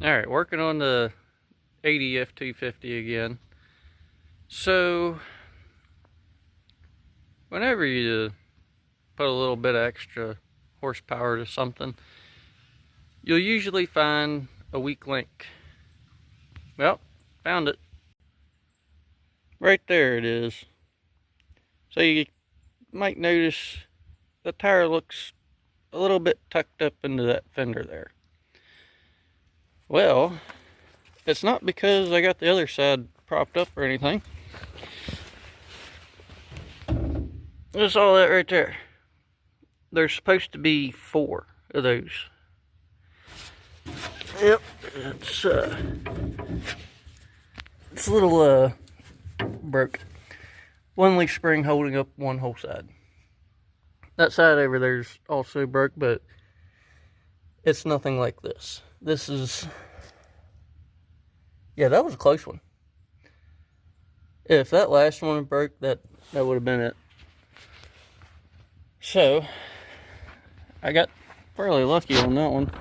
Alright, working on the 80 F250 again. So, whenever you put a little bit of extra horsepower to something, you'll usually find a weak link. Well, found it. Right there it is. So you might notice the tire looks a little bit tucked up into that fender there. Well, it's not because I got the other side propped up or anything. That's all that right there. There's supposed to be 4 of those. Yep, it's a little broke. 1 leaf spring holding up one whole side. That side over there's also broke, but it's nothing like this. This is, yeah, that was a close one. If that last one broke, that would have been it. So, I got fairly lucky on that one.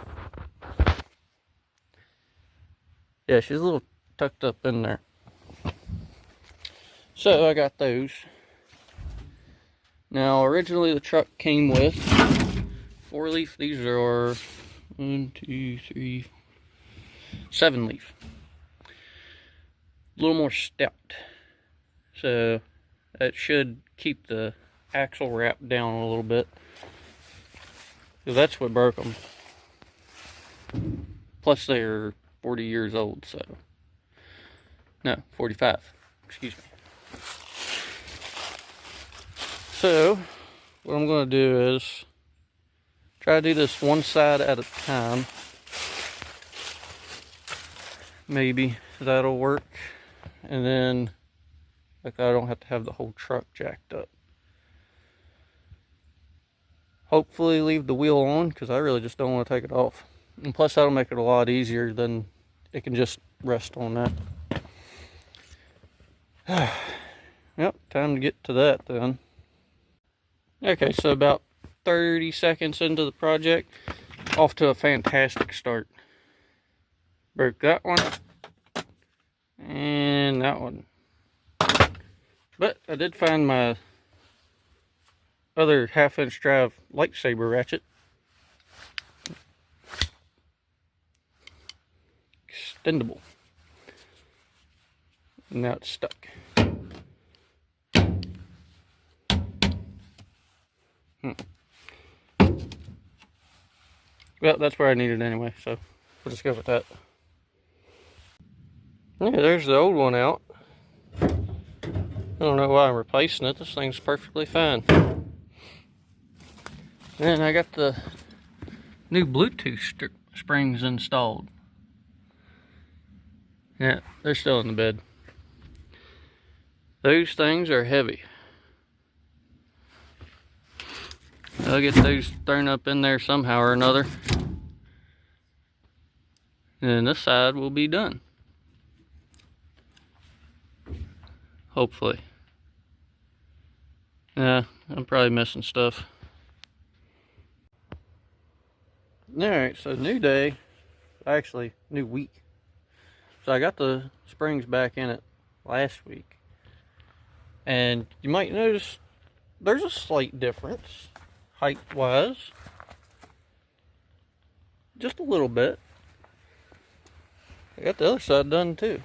Yeah, she's a little tucked up in there. So, I got those. Now, originally the truck came with 4 leaf. These are 1, 2, 3, 7 leaf. A little more stout. So, that should keep the axle wrapped down a little bit. Because that's what broke them. Plus, they're 40 years old, so. No, 45. Excuse me. So, what I'm going to do is try to do this one side at a time. Maybe that'll work. And then, like, I don't have to have the whole truck jacked up. Hopefully leave the wheel on, because I really just don't want to take it off. And plus, that'll make it a lot easier than it can just rest on that. Yep, time to get to that then. Okay, so about 30 seconds into the project, off to a fantastic start. Broke that one, and that one. But I did find my other 1/2-inch drive lightsaber ratchet. Extendable. And now it's stuck. Well, that's where I need it anyway, so we'll just go with that. Yeah, there's the old one out. I don't know why I'm replacing it. This thing's perfectly fine. And I got the new Bluetooth springs installed. Yeah, they're still in the bed. Those things are heavy. I'll get those thrown up in there somehow or another. And this side will be done. Hopefully. Yeah, I'm probably missing stuff. Alright, so new day. Actually, new week. So I got the springs back in it last week. And you might notice there's a slight difference. Height-wise, just a little bit. I got the other side done too.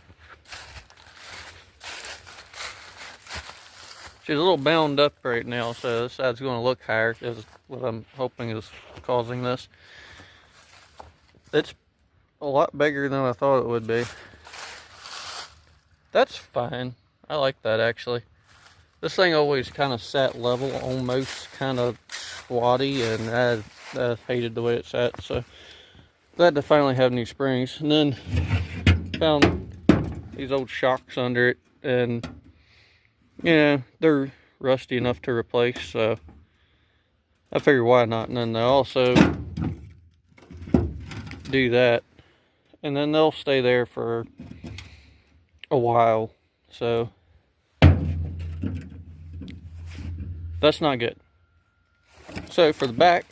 She's a little bound up right now, so this side's going to look higher, is what I'm hoping is causing this. It's a lot bigger than I thought it would be. That's fine. I like that actually. This thing always kind of sat level, almost kind of squatty, and I hated the way it sat, so glad to finally have new springs. And then found these old shocks under it, and yeah, they're rusty enough to replace, so I figured why not. And then they also do that, and then they'll stay there for a while, so that's not good. So for the back,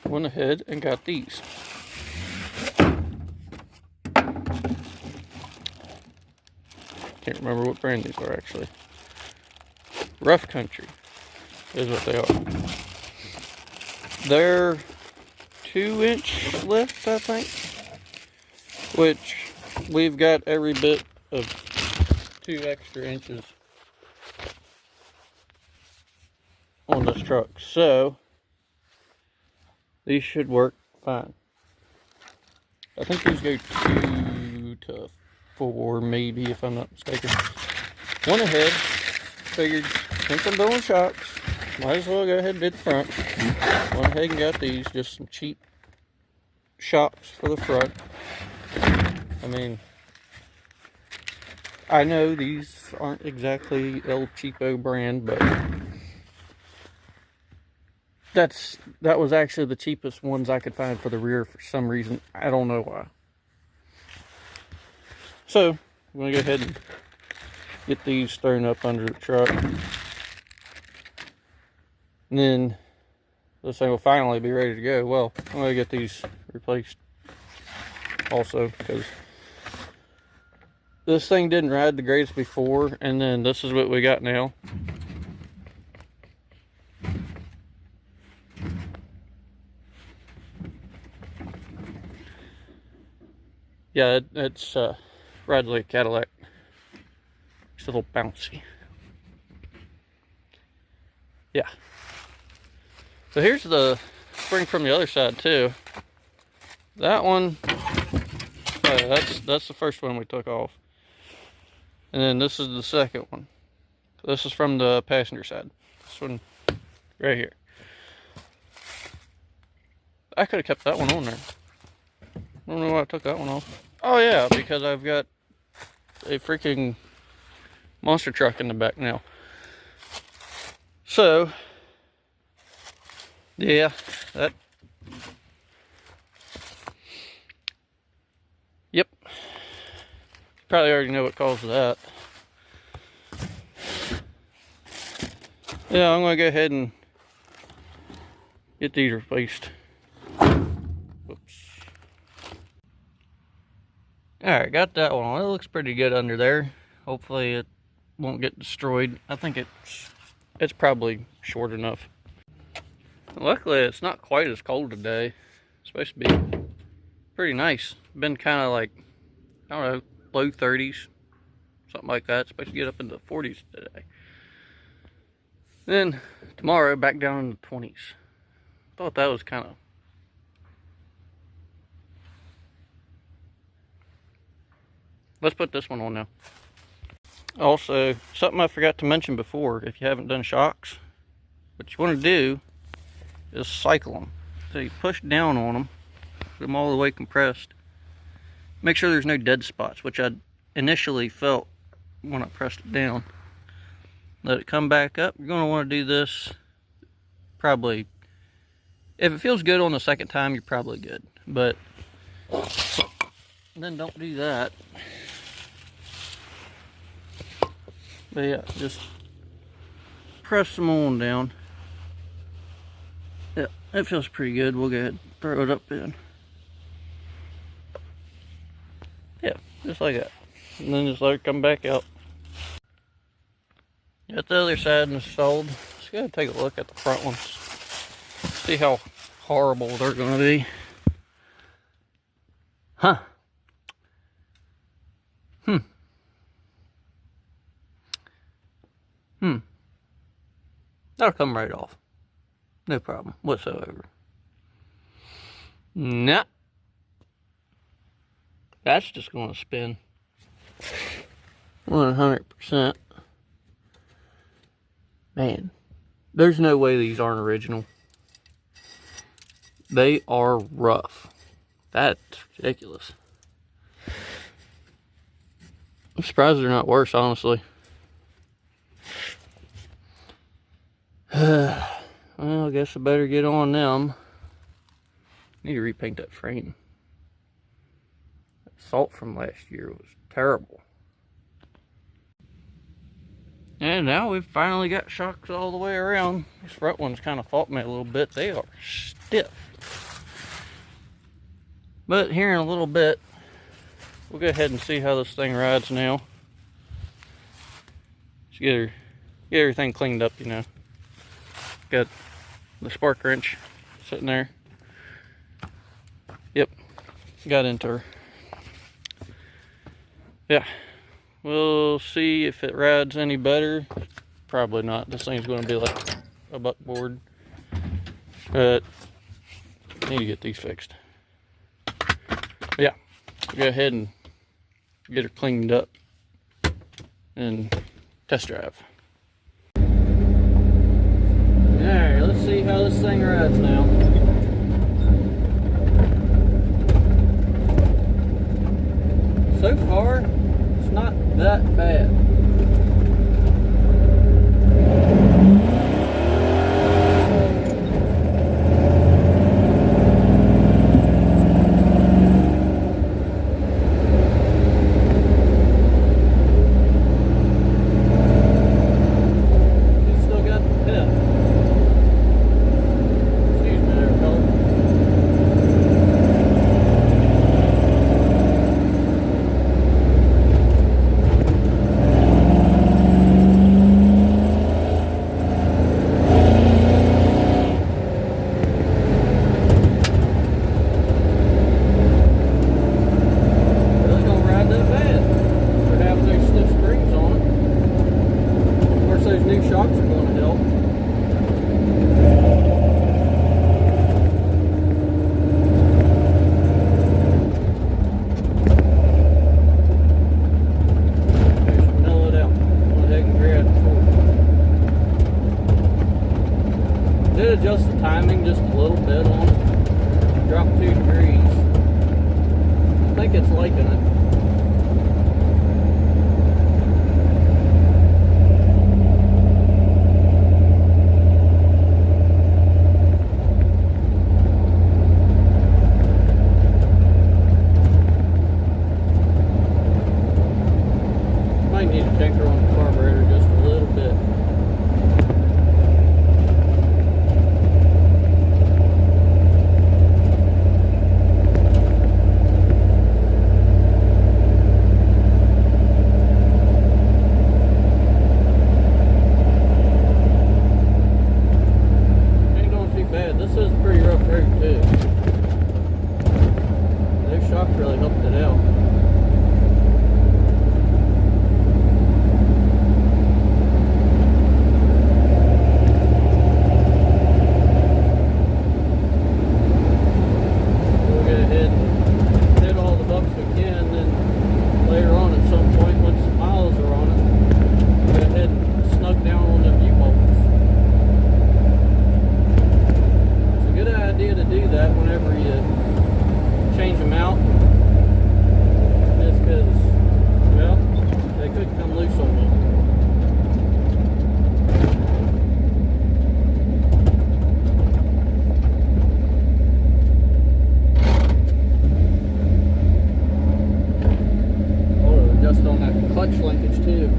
went ahead and got these. can't remember what brand these are actually. Rough Country is what they are. They're 2-inch lift, I think, which we've got every bit of 2 extra inches on this truck, so these should work fine. I think these go 2 to 4, maybe, if I'm not mistaken. Went ahead, figured since I'm doing shocks, might as well go ahead and do the front. Went ahead and got these, just some cheap shocks for the front. I mean, I know these aren't exactly El Cheapo brand, but that was actually the cheapest ones I could find for the rear for some reason. I don't know why. So, I'm going to go ahead and get these thrown up under the truck. And then this thing will finally be ready to go. Well, I'm going to get these replaced also, because this thing didn't ride the greatest before, and then this is what we got now. Yeah, it's rides like a Cadillac. It's a little bouncy. Yeah. So here's the spring from the other side too. That one, that's the first one we took off. And then this is the second one. This is from the passenger side. This one right here. I could have kept that one on there. I don't know why I took that one off. Oh yeah, because I've got a freaking monster truck in the back now. So, yeah, that. Yep. Probably already know what caused that. Yeah, I'm going to go ahead and get these replaced. Whoops. Alright, got that one on. It looks pretty good under there. Hopefully it won't get destroyed. I think it's probably short enough. Luckily it's not quite as cold today. It's supposed to be pretty nice. Been kind of like, I don't know, low 30s. Something like that. It's supposed to get up into the 40s today. Then tomorrow back down in the 20s. Thought that was kind of... Let's put this one on now. Also, something I forgot to mention before, if you haven't done shocks, what you want to do is cycle them. So you push down on them, get them all the way compressed. Make sure there's no dead spots, which I initially felt when I pressed it down. Let it come back up. You're going to want to do this probably, if it feels good on the second time, you're probably good. But then don't do that. But yeah, just press them on down. Yeah, that feels pretty good. We'll go ahead and throw it up in. Yeah, just like that. And then just let it come back out. Got the other side installed. Let's go take a look at the front ones. See how horrible they're going to be. Huh. That'll come right off. No problem whatsoever. Nah. That's just going to spin. 100%. Man, there's no way these aren't original. They are rough. That's ridiculous. I'm surprised they're not worse, honestly. Well, I guess I better get on them. Need to repaint that frame. That salt from last year was terrible. And now we've finally got shocks all the way around. This front one's kind of fought me a little bit. They are stiff. But here in a little bit, we'll go ahead and see how this thing rides now. get everything cleaned up, you know. Got the spark wrench sitting there. Yep, got into her. Yeah, we'll see if it rides any better. Probably not. This thing's going to be like a buckboard. But I need to get these fixed. But yeah, go ahead and get her cleaned up and test drive. Alright, let's see how this thing rides now. So far, it's not that bad. Adjust the timing just a little bit on it. Drop 2 degrees. I think it's liking it. Might need to tinker on the carburetor just a little bit. This is a pretty rough road too. Those shocks really helped it out. We'll go ahead and hit all the bucks we can, and then later on at some point, once the miles are on it, go ahead and snug down on them U-bolts. Good idea to do that whenever you change them out, just because, well, they could come loose on you. Oh, adjust on that clutch linkage too.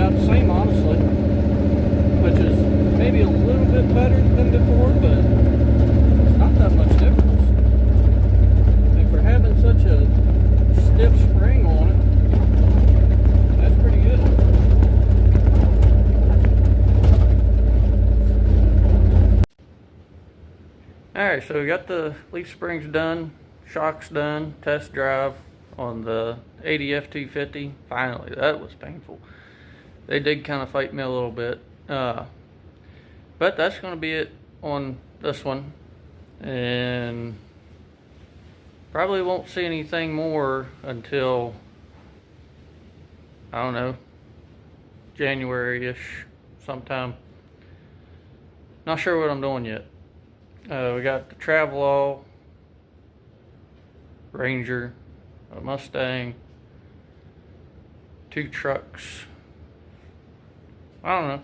about the same, honestly, which is maybe a little bit better than before, but it's not that much difference. And for having such a stiff spring on it, that's pretty good. Alright, so we got the leaf springs done, shocks done, test drive on the ADF 250. Finally, that was painful. They did kind of fight me a little bit. But that's going to be it on this one. And probably won't see anything more until, I don't know, January-ish sometime. Not sure what I'm doing yet. We got the Travelall, Ranger, a Mustang, 2 trucks. I don't know.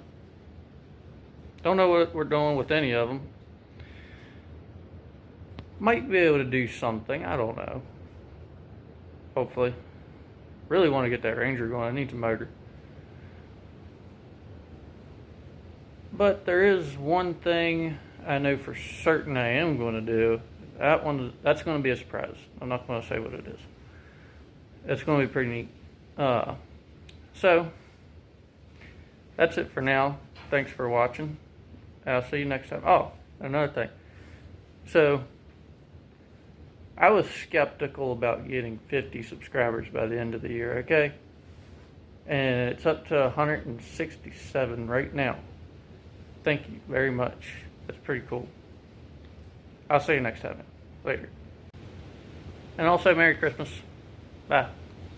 Don't know what we're doing with any of them. Might be able to do something. I don't know. Hopefully. Really want to get that Ranger going. I need the motor. But there is one thing I know for certain I am going to do. That's going to be a surprise. I'm not going to say what it is. It's going to be pretty neat. So, that's it for now. Thanks for watching. I'll see you next time. Oh, another thing. So, I was skeptical about getting 50 subscribers by the end of the year, okay? And it's up to 167 right now. Thank you very much. That's pretty cool. I'll see you next time. Later. And also, Merry Christmas. Bye.